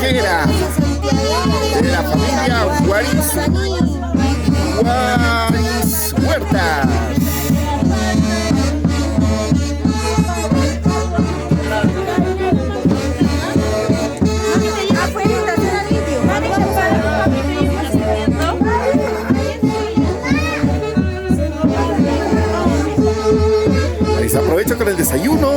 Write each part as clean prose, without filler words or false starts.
Santiaguera, de la familia Guaris Huerta. Les aprovecho con el desayuno.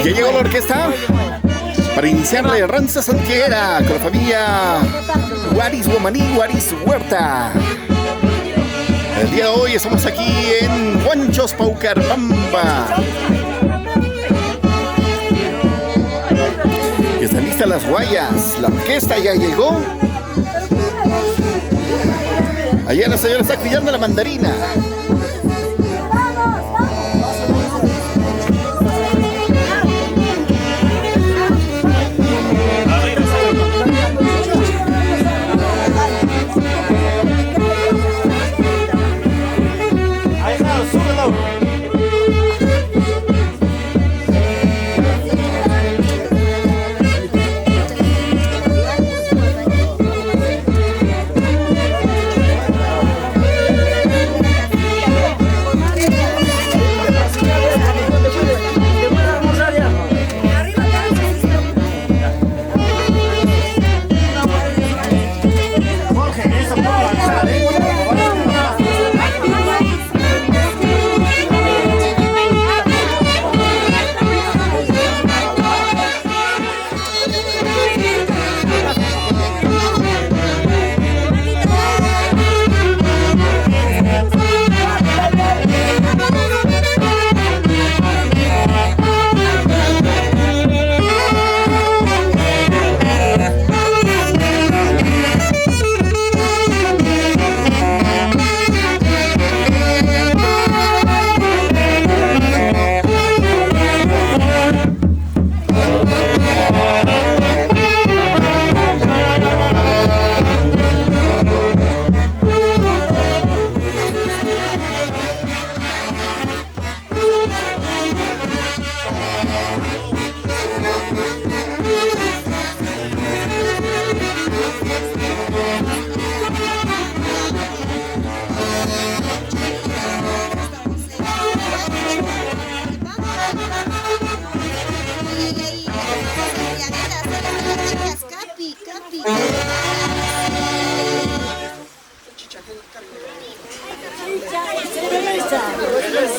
Ya llegó la orquesta para iniciar la danza santiaguera con la familia Guaris Huerta. El día de hoy estamos aquí en Huanchos, Paucarpamba. Y están listas las guayas. La orquesta ya llegó. Allá la señora está cuidando la mandarina.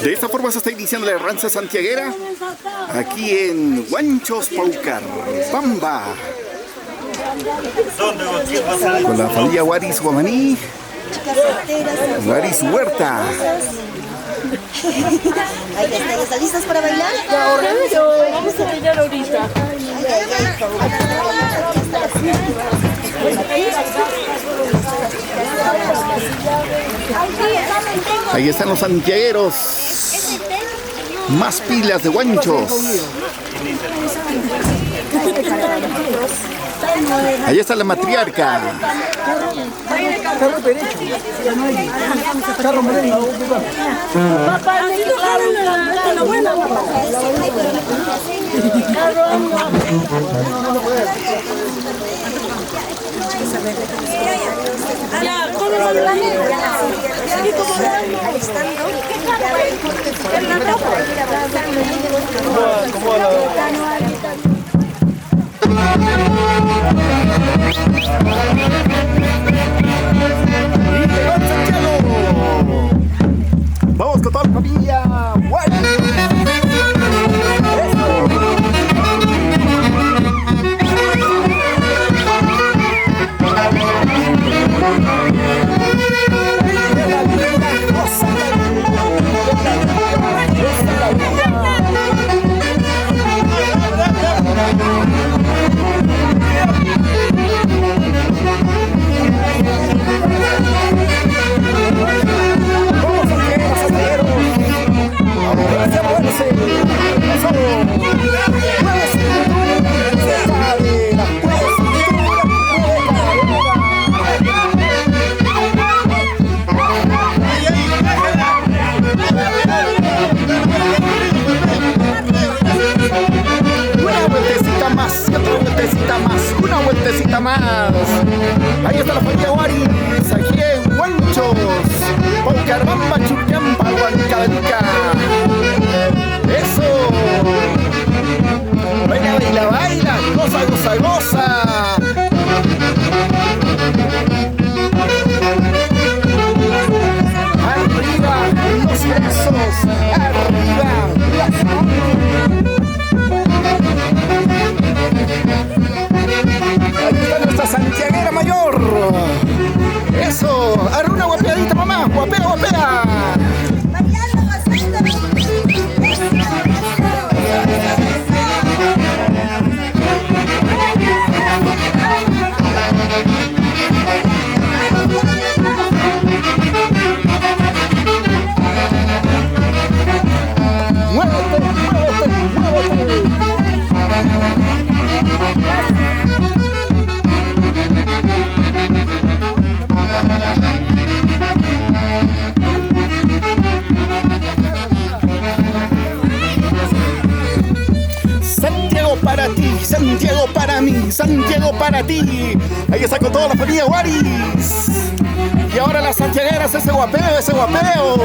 De esta forma se está iniciando la danza santiaguera aquí en Huanchos, Paucarpamba, con la familia Guaris Huerta. ¿Ya están listas para bailar? Vamos a bailar ahorita. Ahí están los santiagueros. Más pilas de Huanchos. Ahí está la matriarca. Carro derecho. Carro derecho. Ya, ¿cómo va la negra? Vamos con toda la familia. Vamos santiagueras, santiagueros. Vamos, gracias, muévese. Eso. Mueve cintura, cadera, mueve cintura, mueve una vueltecita más y otra vueltecita más, una vueltecita más. Ahí está la familia Guaris, aquí en Huanchos, Paucarmamba, Churcampa, Huancavelica. Eso. Baila, baila, baila, goza, goza, goza. Arriba los brazos, arriba las manos. Ahí está nuestra santiaguera mayor. Eso, arriba una guapeadita, mamá, guapea, guapea. Muévete, muévete, muévete. Santiago para ti, Santiago para mí, Santiago para ti. Ahí está con toda la familia Guaris. Y ahora las santiagueras, ese guapeo, ese guapeo.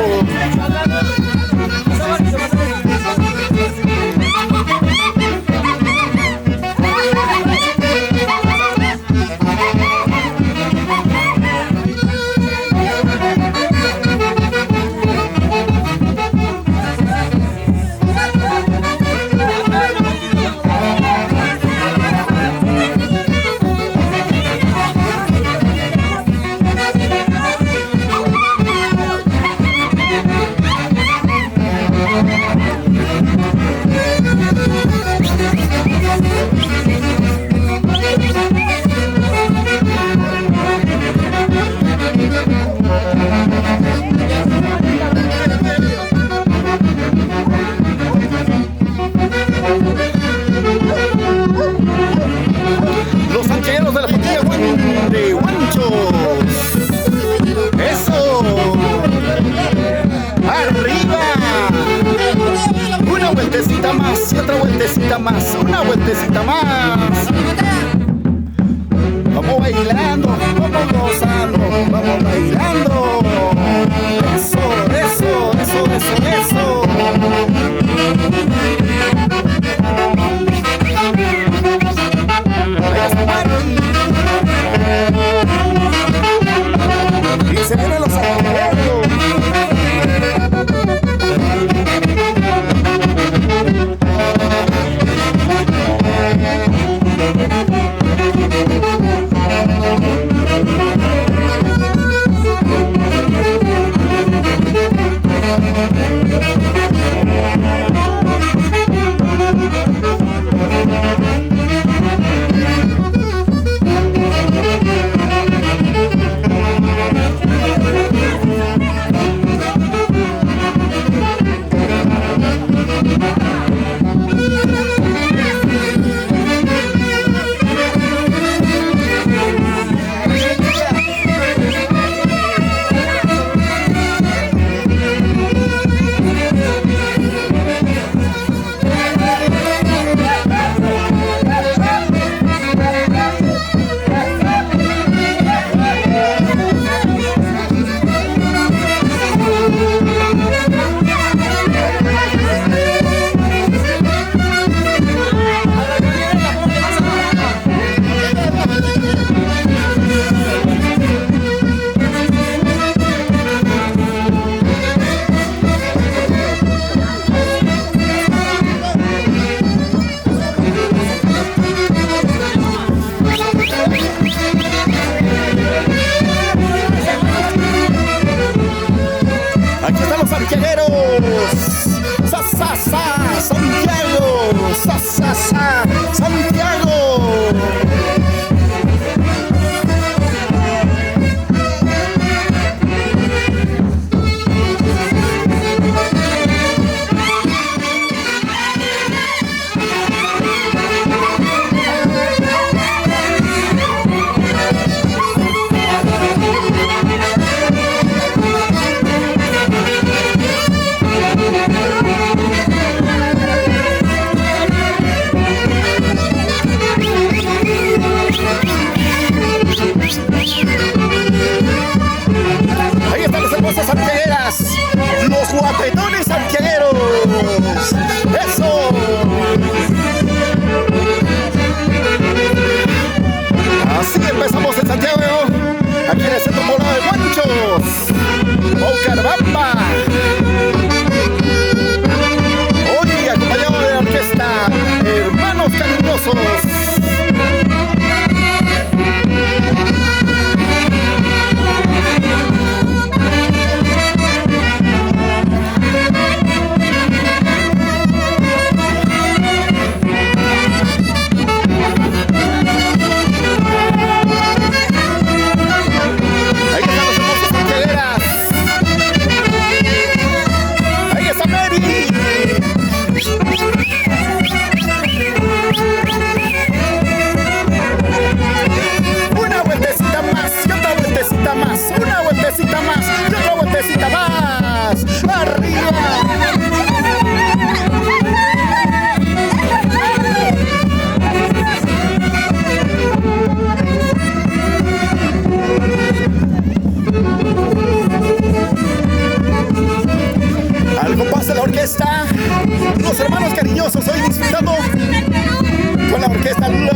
Los santiagueros de la familia de Huanchos. Eso. Arriba. Una vueltecita más y otra vueltecita más, una vueltecita más. Vamos bailando, vamos gozando, vamos bailando. Eso, eso, eso, eso, eso. Ahí está Marty. Y se vienen los santiagueros.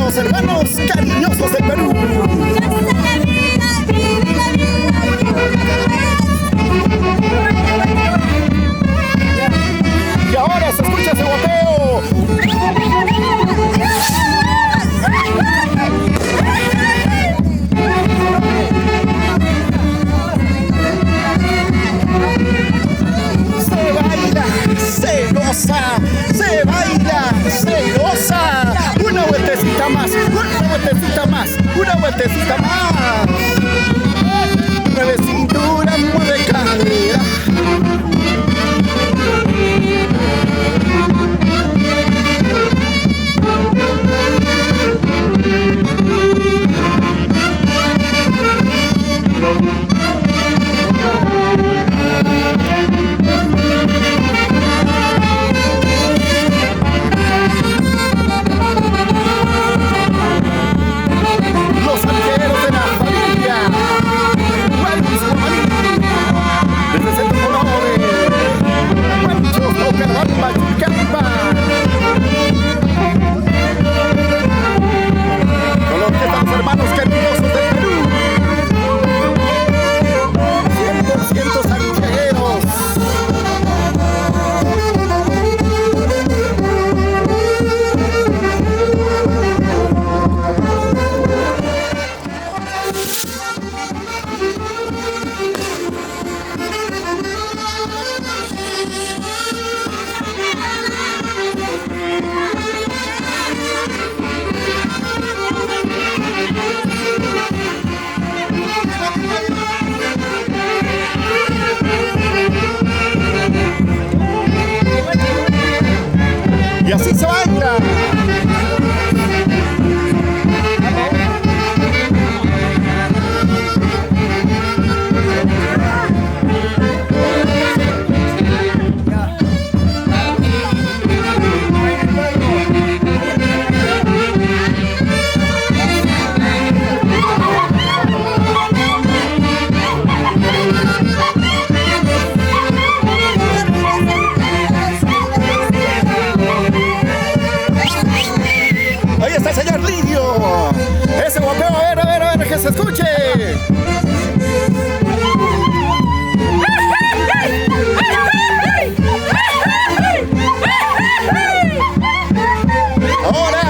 los hermanos cariñosos del Perú. Y ahora se escucha ese guapeo. Se baila, se goza, se baila, se goza. Una vueltecita más, una vueltecita más, una vueltecita más. Mueve cintura, mueve cadera. Los arqueros de la familia Guaris Guamaní, desde el centro colores, Guanchos, Paucarbamba, Chicamba, con los que están los hermanos cariñosos del Perú, 100% santiagueros. Y así se baila. Ahí está el señor Lidio. Ese guapeo, a ver, que se escuche. Ahora.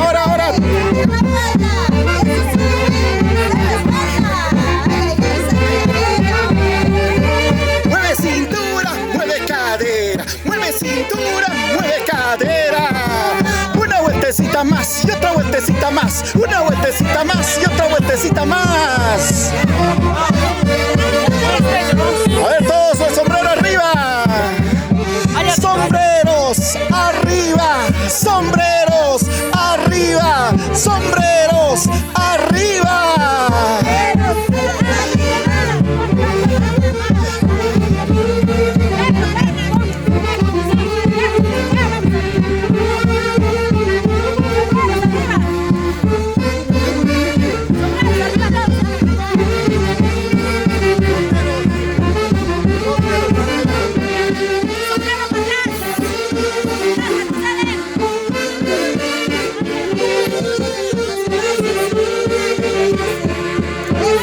Mueve cintura, mueve cadera. Mueve cintura, mueve cadera. Una vueltecita más y otra vueltecita más. Una vueltecita más y otra vueltecita más. A ver todos los sombreros arriba. Sombreros arriba. Sombreros arriba. Sombreros arriba.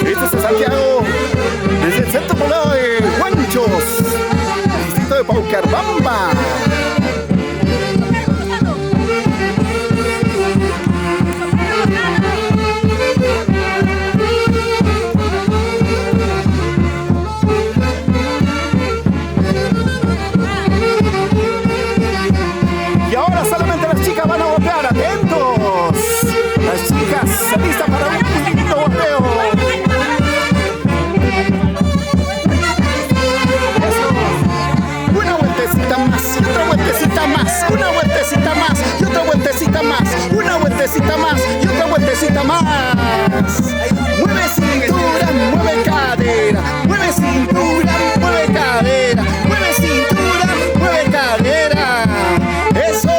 Este es Santiago, desde el centro poblado de Guanchos, distrito de Paucarbamba. Y ahora solamente las chicas van a golpear, atentos. Las chicas se listan para un lindo golpeo. Una vueltecita más y otra vueltecita más. Una vueltecita más y otra vueltecita más. Una vueltecita más y otra vueltecita más. Mueve cintura, mueve cadera. Mueve cintura, mueve cadera. Mueve cintura, mueve cadera. Eso.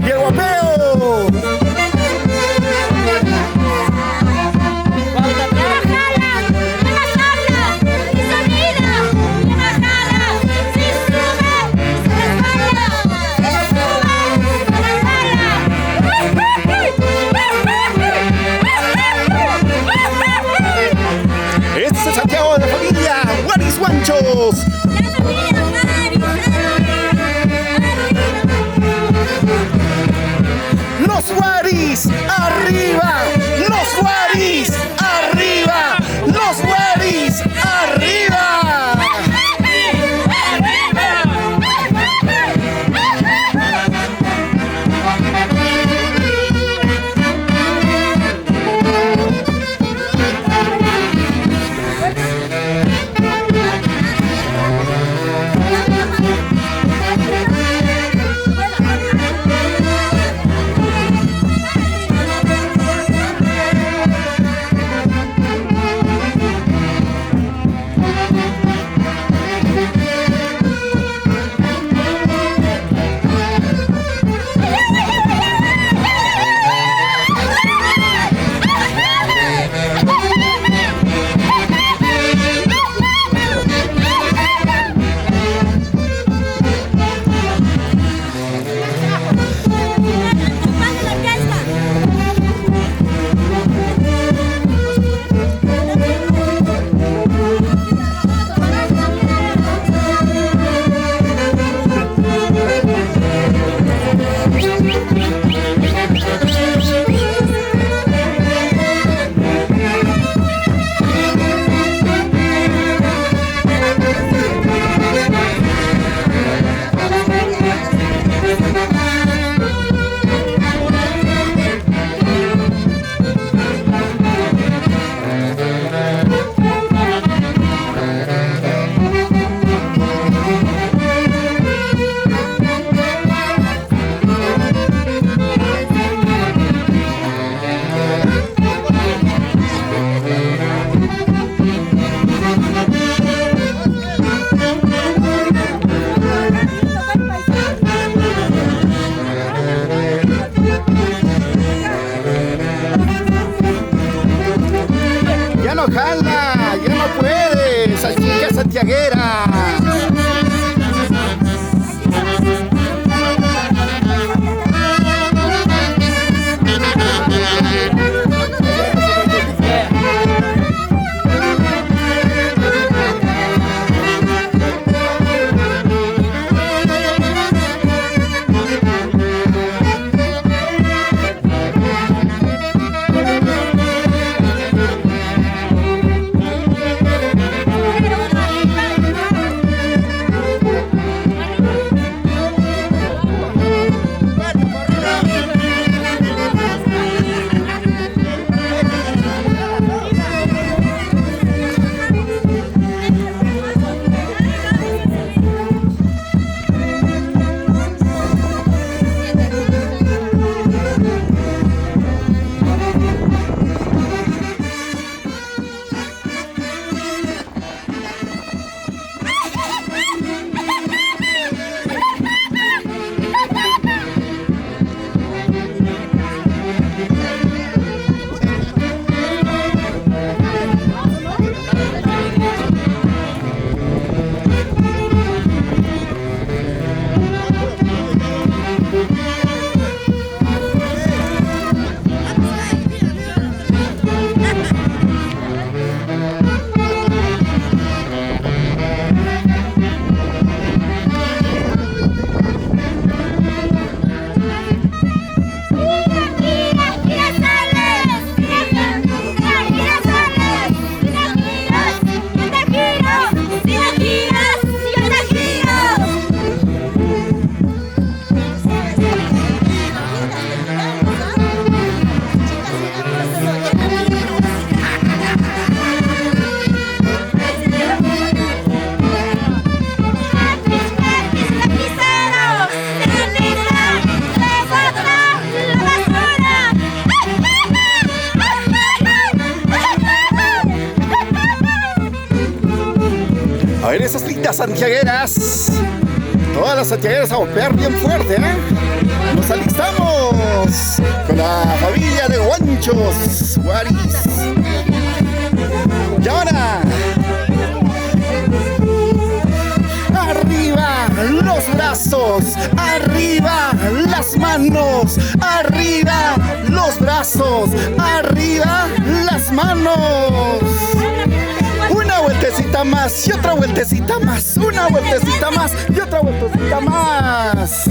Y el guapeo. arriba, los guaris, arriba, los guaris, arriba. Jala, ya no puede, esa chica santiaguera. A ver esas lindas santiagueras. Todas las santiagueras a golpear bien fuerte, ¿eh? Nos alistamos con la familia de guanchos, guaris. Y ahora, arriba los brazos, arriba las manos, arriba los brazos, arriba las manos. Una vueltecita más y otra vueltecita más, una vueltecita más y otra vueltecita más.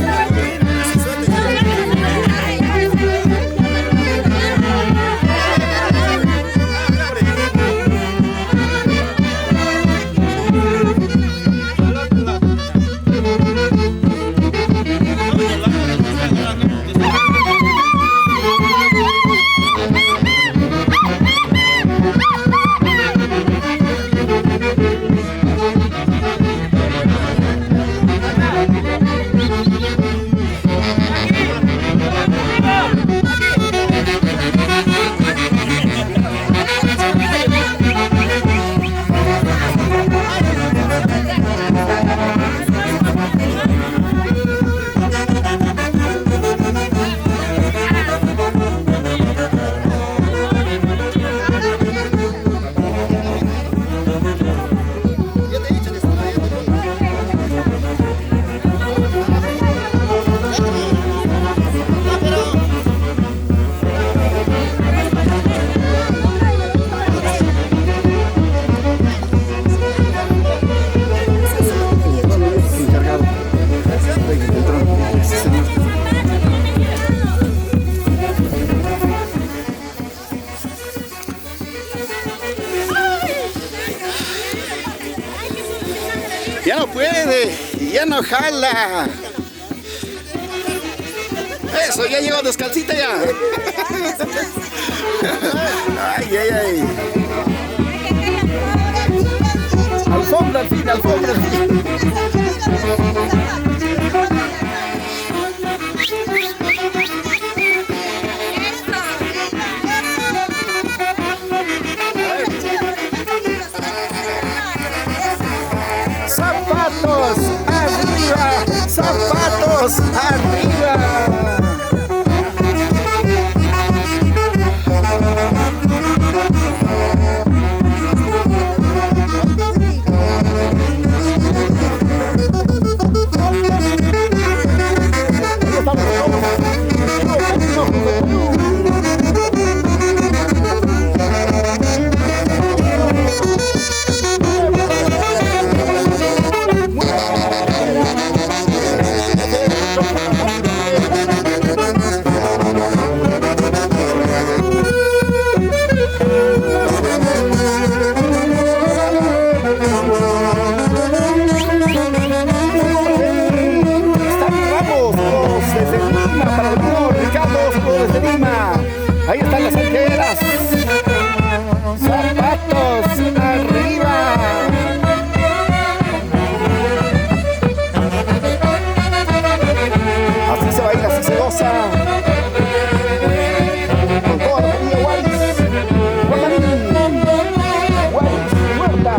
no puede, ya no jala. Eso, ya llegó descalcita ya. Ay, ay, ay. Alfombra al fin, alfombra al fin. Zapatos arriba, zapatos arriba. Ahí están las anqueras. Zapatos arriba. Así se baila, así se goza. Con toda la familia Guaris. Guaris, Huerta.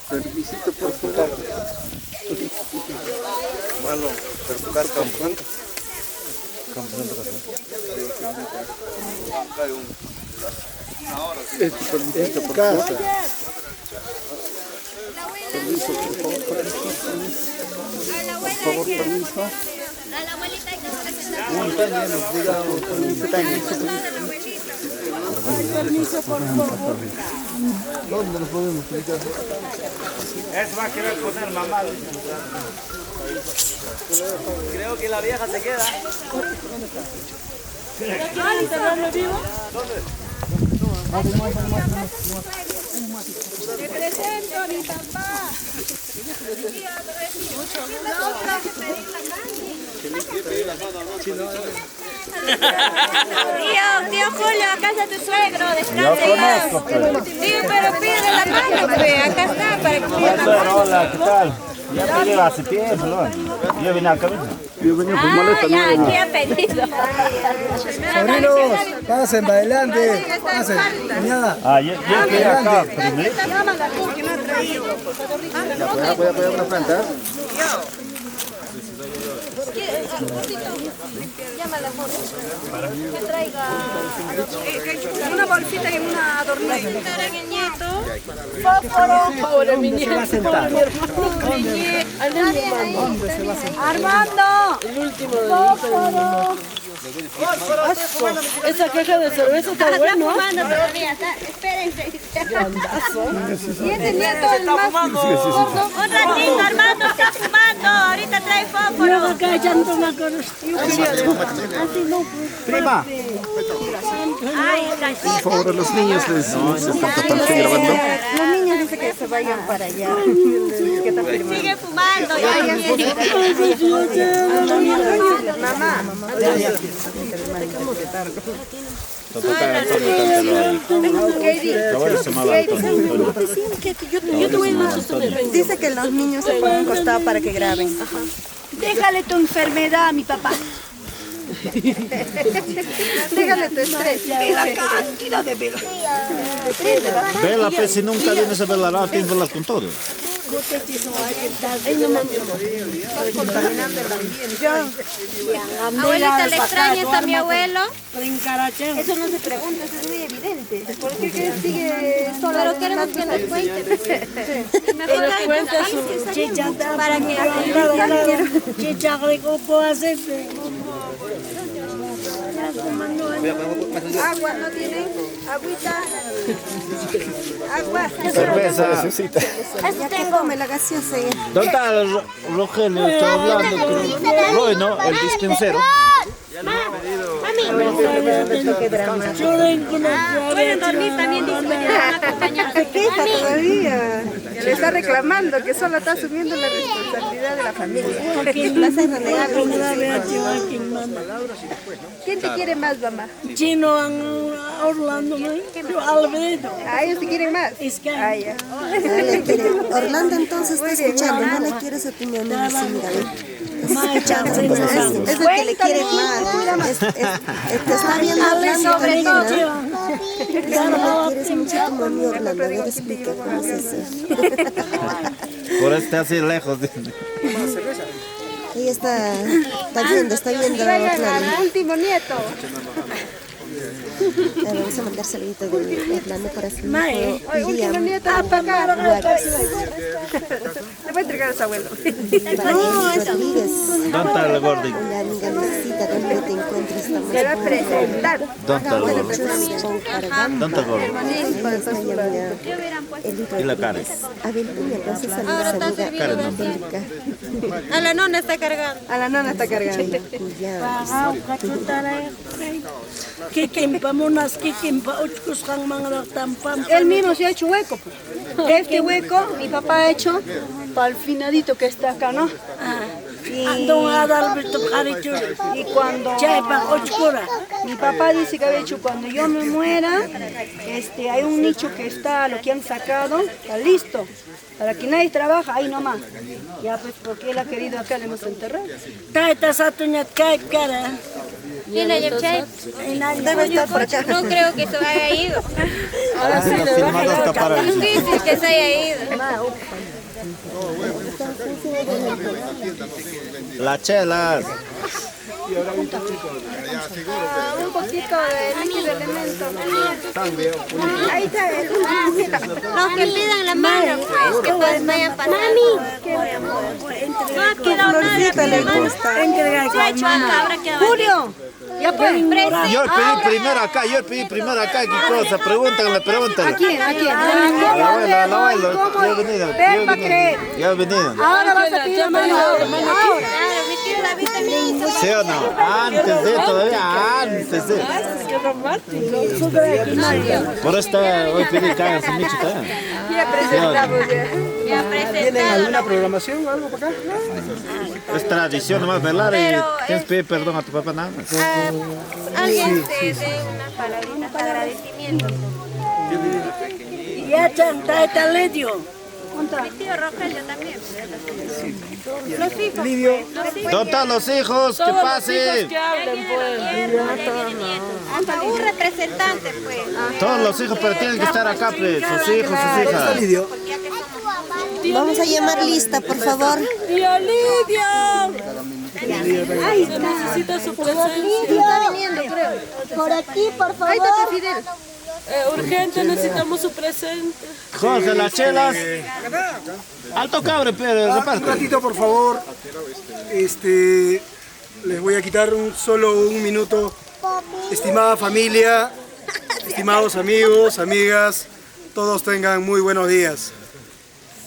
Permisito por tu carro. Malo, por tu carro, campeón. Esto por casa. Permiso, por favor, permiso. A la abuelita hay que presentar. Montaña, nos diga, Permiso, por favor. ¿Dónde nos podemos explicar? Es más que poner mamá. Creo que la vieja se queda. ¿Quieres enterrarlo vivo? Te presento a mi papá. La otra que pedir la calle. Tío Julio, acá está tu suegro, descansa. Tío, pero pide la mano, pues, acá está para que Hola, ¿qué tal? Ya pedí hace tiempo, ¿no? Yo vine acá mismo. Yo venía por maleta. ya, aquí ha pedido. Sobrinos, pasen para adelante, pasen. Cuñada, Ah, yo pedí acá primero. Voy a poner una planta. Llámala, que traiga Una bolsita y una adornada. el nieto. Pobre mi nieto. Armando. El último de esa caja de cerveza está Está buena. fumando todavía, espérense. Y este nieto el más gordo. Un ratito, Armando está fumando. Ahorita trae fósforo. Acá echando una cosa. Prima. Ay, Por favor, a los niños les están tratando de grabando. Los niños dicen que se vayan para allá. sigue fumando. Mamá. Dice que los niños se ponen costado para que graben. Déjale tu enfermedad a mi papá. Déjale tu estrés. La cantidad de velas. Vela, pues, si nunca vienes a verla, tienes que verlas con todo. Abuelita, ¿le extrañas a mi abuelo? Eso no se pregunta, eso es muy evidente. ¿Por qué sigue sola? Pero queremos que nos cuente. Mejor nos cuente su chicha para que agua, ¿no tienen? Agüita. Agua. Cerveza. Ya que come la gaseosa. ¿Dónde está el Rogelio? Está hablando. Roy, ¿no? El dispensero. pueden dormir también, dice que van a acompañar. Se queja todavía. Le está reclamando que solo está asumiendo la responsabilidad de la familia. Vas a renegar. ¿Quién te quiere más, mamá? Chino, Orlando, Alfredo. ¿A ellos te quieren más? Ah, ya. Orlando entonces está escuchando, no le quieres a tu mamá, mira, es el que le quieres más, te está viendo Orlando sobre todo. le quieres mucho a tu mami Orlando, a ver explica cómo es eso. Por eso está así lejos. Ella está viendo Orlando. Último nieto. Vamos a mandar saluditos de Orlando para su hijo Último William nieto. Para Juárez. Le voy a entregar a su abuelo. Rodríguez, ¿Dónde está el gordito? una amiga necesita donde te encuentres, estamos Se va a presentar. ¿Dónde está el gordito? con Cargam. ¿Dónde está el gordito? Y la cara. Abel Puña, entonces saludos a amiga Angélica. A la nona está cargando. A la nona está cargando. Él mismo se ha hecho hueco. Este hueco mi papá ha hecho para el finadito que está acá, ¿no? Y cuando mi papá dice que había hecho cuando yo me muera, hay un nicho que está, lo que han sacado, está listo. Para que nadie trabaja, ahí nomás. Ya pues porque él ha querido acá, le hemos enterrado. ¿Quién es Yepchay? Debe estar por acá. No creo que se haya ido. Ahora sí, La filmada está para Es difícil que se haya ido. Las chelas. un poquito de líquido elemento. Ahí está el Los que pidan la mano, pues, que pues vayan para no ha quedado nada de la mano. Se ha hecho acá, habrá quedado. Julio, ya pues. Yo pedí primero acá, ¿qué cosa? Pregúntale. ¿A quién? Al abuelo. Yo he venido. Ven para creer. Yo he venido. Ahora vas a pedir mano. Ahora. Claro, mi tío David también hizo. ¿Sí o no? Antes de todavía, antes de. Por eso hoy pedí que hagan su micho también. Ya presentamos ya. ¿Tienen alguna programación o algo para acá? Es tradición nomás bailar y Pero tienes que pedir perdón a tu papá nada más. Alguien te dé unas palabritas de agradecimiento. Ya chanta taledio. Mi tío Rogelio también. Los hijos. Lidio. Los hijos. ¿Dónde están los hijos? ¿Qué pase? Que hablen, pues. Hasta un representante, pues. Todos los hijos, pero tienen que estar acá, pues. Sus hijos, sus hijas. Lidio. Vamos a llamar lista, por favor. ¡Tía Lidia! Se necesita su presencia. Por aquí, por favor. Urgente, necesitamos su presente. Jorge, las chelas. Alto cabre, pero Un reparte. ratito, por favor. Les voy a quitar solo un minuto. Estimada familia, estimados amigos, amigas, todos tengan muy buenos días.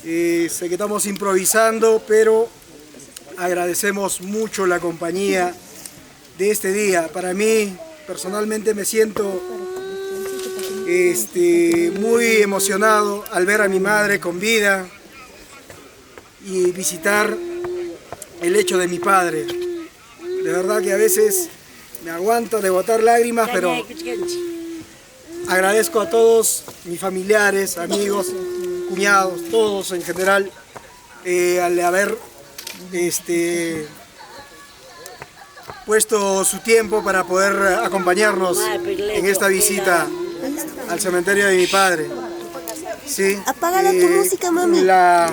Sé que estamos improvisando, pero agradecemos mucho la compañía de este día. Para mí, personalmente, me siento muy emocionado al ver a mi madre con vida y visitar el lecho de mi padre. De verdad que a veces me aguanto de botar lágrimas, pero agradezco a todos mis familiares, amigos, cuñados, todos en general, al haber puesto su tiempo para poder acompañarnos en esta visita al cementerio de mi padre. Sí, Apágala tu música, mami. la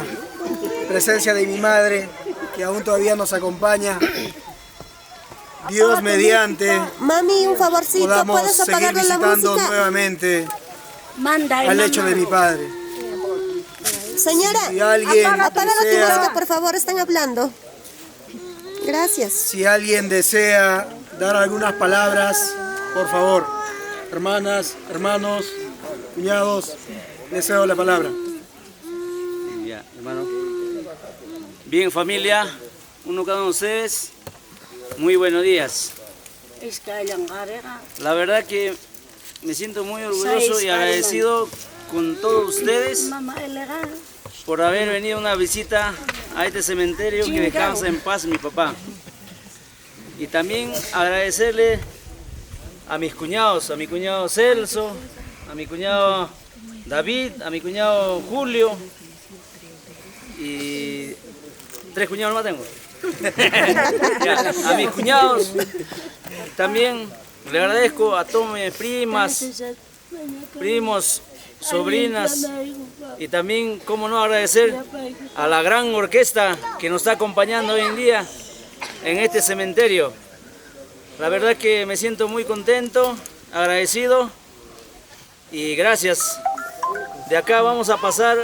presencia de mi madre, que aún todavía nos acompaña. Dios mediante, Mami, un favorcito, podamos ¿puedes seguir apagarle la visitando música? nuevamente Manda, al lecho de mi padre. Señora, Si alguien apágala tu desea- música, por favor, están hablando. Gracias. Si alguien desea dar algunas palabras, por favor, hermanas, hermanos, cuñados, les cedo la palabra. Ya, hermano. Bien, familia, cada uno de ustedes, muy buenos días. La verdad que me siento muy orgulloso y agradecido con todos ustedes por haber venido a una visita a este cementerio que descansa en paz mi papá. Y también agradecerle a mis cuñados, a mi cuñado Celso, a mi cuñado David, a mi cuñado Julio y 3 cuñados más tengo. Ya, a mis cuñados también le agradezco a todas mis primas, primos, sobrinas y también, cómo no, agradecer a la gran orquesta que nos está acompañando hoy en día en este cementerio. La verdad que me siento muy contento, agradecido y gracias. De acá vamos a pasar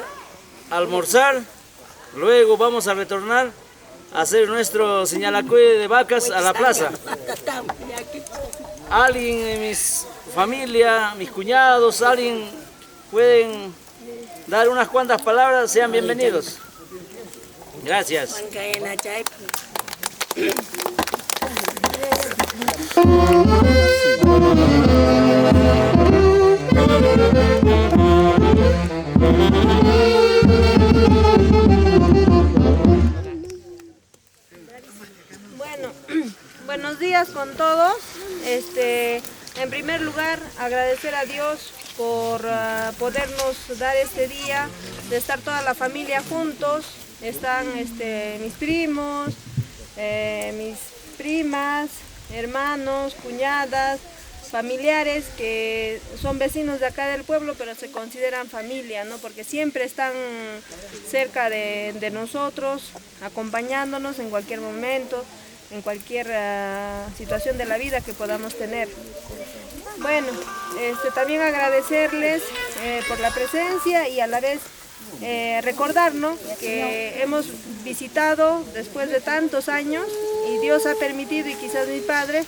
a almorzar, luego vamos a retornar a hacer nuestro señalacue de vacas a la plaza. Alguien de mis familia, mis cuñados, alguien pueden dar unas cuantas palabras, sean bienvenidos. Gracias. Bueno, buenos días con todos. En primer lugar, agradecer a Dios por podernos dar este día, de estar toda la familia juntos. Están mis primos, mis primas, hermanos, cuñadas, familiares que son vecinos de acá del pueblo, pero se consideran familia, ¿no? Porque siempre están cerca de nosotros, acompañándonos en cualquier momento, en cualquier situación de la vida que podamos tener. Bueno, también agradecerles por la presencia y a la vez recordarnos que hemos visitado después de tantos años y Dios ha permitido, y quizás mi padre,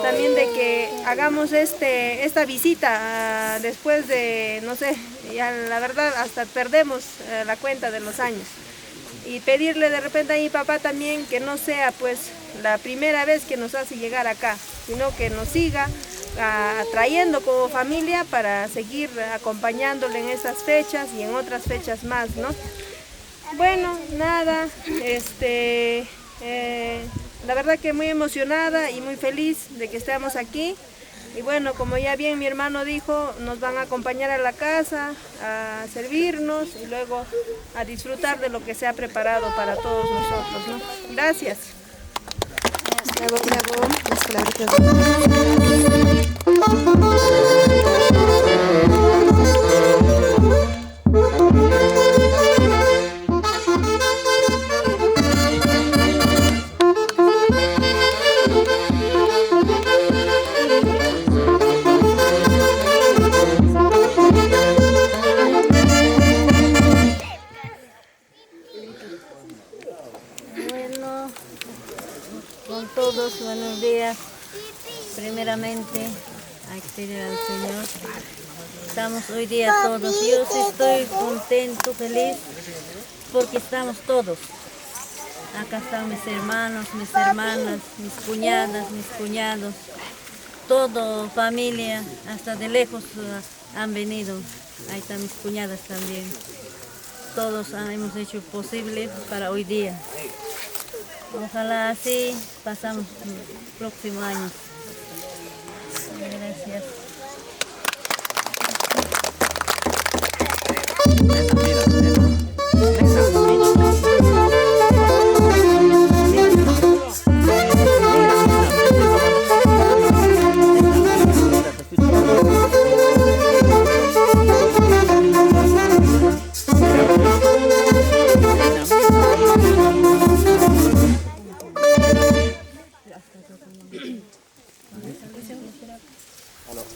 también de que hagamos esta visita después de, no sé, ya la verdad hasta perdemos la cuenta de los años. Y pedirle de repente a mi papá también que no sea pues la primera vez que nos hace llegar acá, sino que nos siga atrayendo como familia para seguir acompañándole en estas fechas y en otras fechas más, ¿no? Bueno, nada, la verdad que muy emocionada y muy feliz de que estemos aquí. Y bueno, como ya bien mi hermano dijo, nos van a acompañar a la casa, a servirnos y luego a disfrutar de lo que se ha preparado para todos nosotros, ¿no? Gracias. Bravo, bravo. Las palabritas. Bueno, con todos, buenos días. Primeramente, hay que pedir al Señor. Estamos hoy día todos. Yo sí estoy contento, feliz, porque estamos todos. Acá están mis hermanos, mis hermanas, mis cuñadas, mis cuñados. Todo, familia, hasta de lejos han venido. Ahí están mis cuñadas también. Todos hemos hecho posible para hoy día. Ojalá así pasamos el próximo año. Gracias.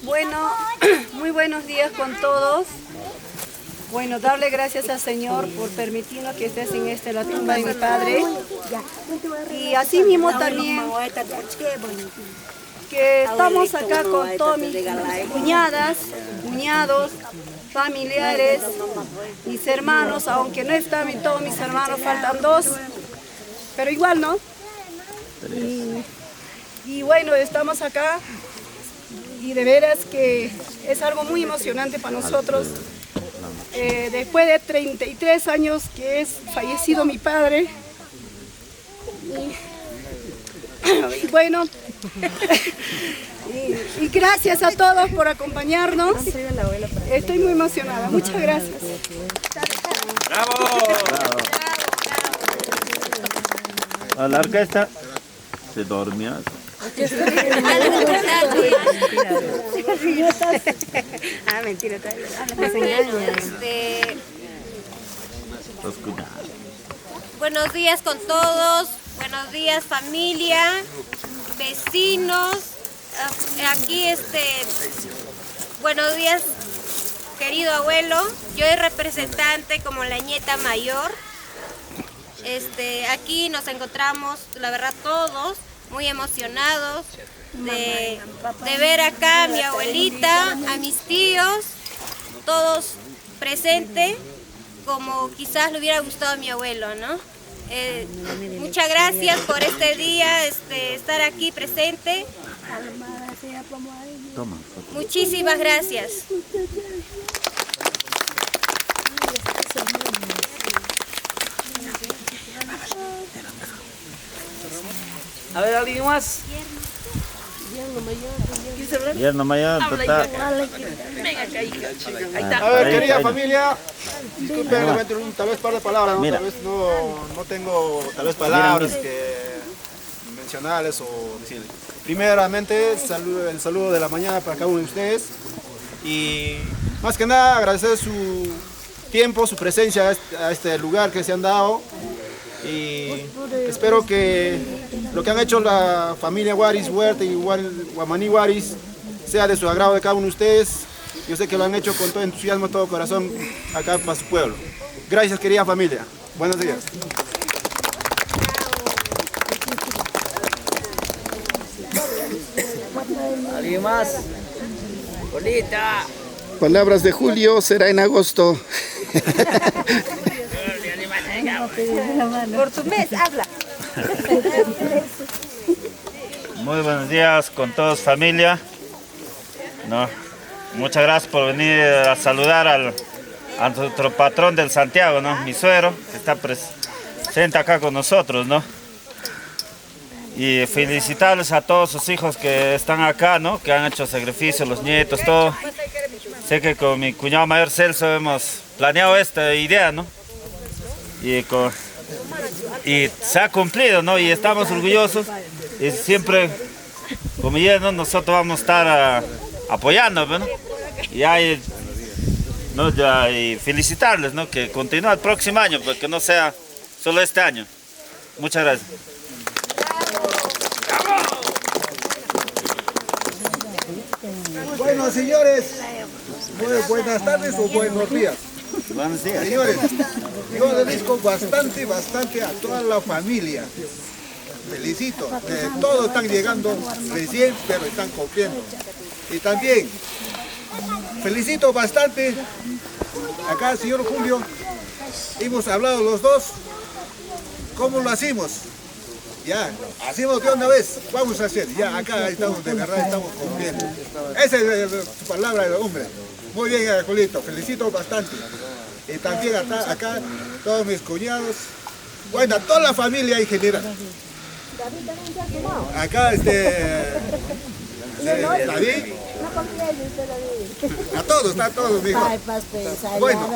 Bueno, muy buenos días con todos. Bueno, darle gracias al Señor por permitirnos que estés en la tumba de mi padre. Y así mismo también que estamos acá con todas mis cuñadas, cuñados, familiares, mis hermanos, aunque no están todos mis hermanos, faltan 2, pero igual, ¿no? Y bueno, estamos acá y de veras que es algo muy emocionante para nosotros. Después de 33 años que es fallecido mi padre, y bueno, y gracias a todos por acompañarnos. Estoy muy emocionada, muchas gracias. ¡Bravo! A la orquesta se dormía. Ah, mentira, buenos días con todos, buenos días familia, vecinos, aquí buenos días querido abuelo, yo soy representante como la nieta mayor, aquí nos encontramos, la verdad todos, muy emocionados de ver acá a mi abuelita, a mis tíos, todos presentes, como quizás le hubiera gustado a mi abuelo, ¿no? Muchas gracias por este día, estar aquí presente. Muchísimas gracias. A ver, ¿alguien más? Yerno mayor, total. A ver, querida familia, disculpen, le meto tal vez un par de palabras, ¿no? Tal vez no tengo palabras que mencionarles o decirles. Primeramente, el saludo de la mañana para cada uno de ustedes y más que nada agradecer su tiempo, su presencia a este lugar que se han dado y espero que lo que han hecho la familia Guaris Huerta y Guamaní Guaris sea de su agrado de cada uno de ustedes. Yo sé que lo han hecho con todo entusiasmo, todo corazón acá para su pueblo. Gracias, querida familia. Buenos días. ¿Alguien más? Bonita. Palabras de Julio, será en agosto. Por tu mes, habla. Muy buenos días con todos familia. Muchas gracias por venir a saludar a nuestro patrón del Santiago, mi suegro, que está presente acá con nosotros, ¿no? Y felicitarles a todos sus hijos que están acá, ¿no? Que han hecho sacrificios, los nietos, todo. Sé que con mi cuñado mayor Celso hemos planeado esta idea, ¿no? Y se ha cumplido, ¿no? Y estamos orgullosos. Y siempre, como ya, ¿no? Nosotros vamos a estar apoyando, ¿no? Y felicitarles, ¿no? Que continúe el próximo año, porque no sea solo este año. Muchas gracias. Bueno, señores, muy buenas tardes o buenos días. Buenos días. Señores, yo agradezco bastante a toda la familia. Felicito, todos están llegando recién, pero están cumpliendo. Y también felicito bastante acá, señor Julio. Hemos hablado los dos, ¿cómo lo hacemos? Ya, hacemos de una vez, vamos a hacer, ya acá estamos, de verdad estamos cumpliendo. Esa es la palabra del hombre. Muy bien, Julito, felicito bastante. Y también acá, todos mis cuñados, bueno, toda la familia en general. Acá David, a todos, mijo. Bueno,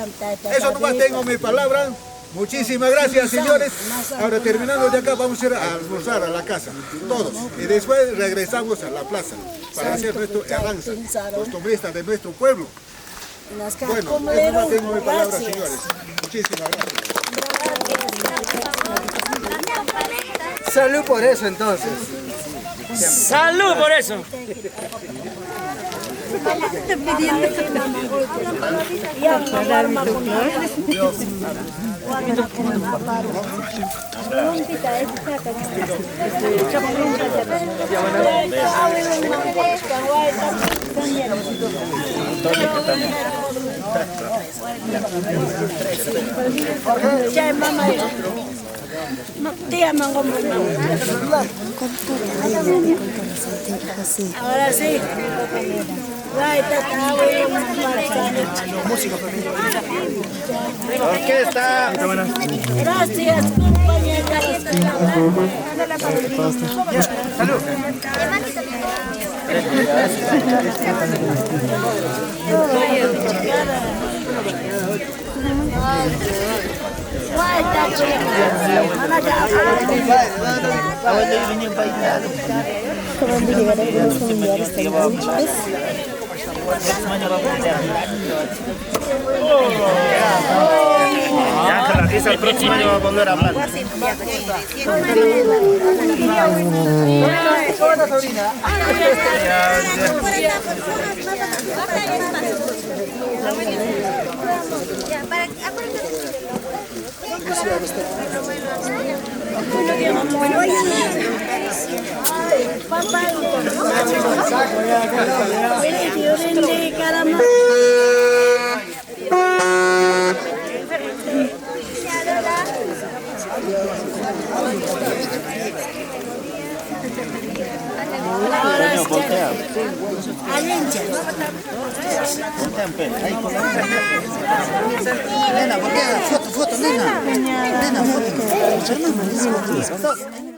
eso nomás tengo mi palabra. Muchísimas gracias, señores. Ahora terminando de acá vamos a ir a almorzar a la casa, todos. Y después regresamos a la plaza para hacer nuestro danza costumbrista de nuestro pueblo. Bueno, eso nomás tengo mi palabra, señores. Muchísimas gracias. Salud por eso, entonces. ¡Salud por eso! Ahora sí. Orquesta. Gracias, compañera. Salud. Acaban de llegar algunos familiares también. Ángela, dice el próximo año va a volver a hablar. Nena, ¿por qué? Foto, nena. Nena, foto.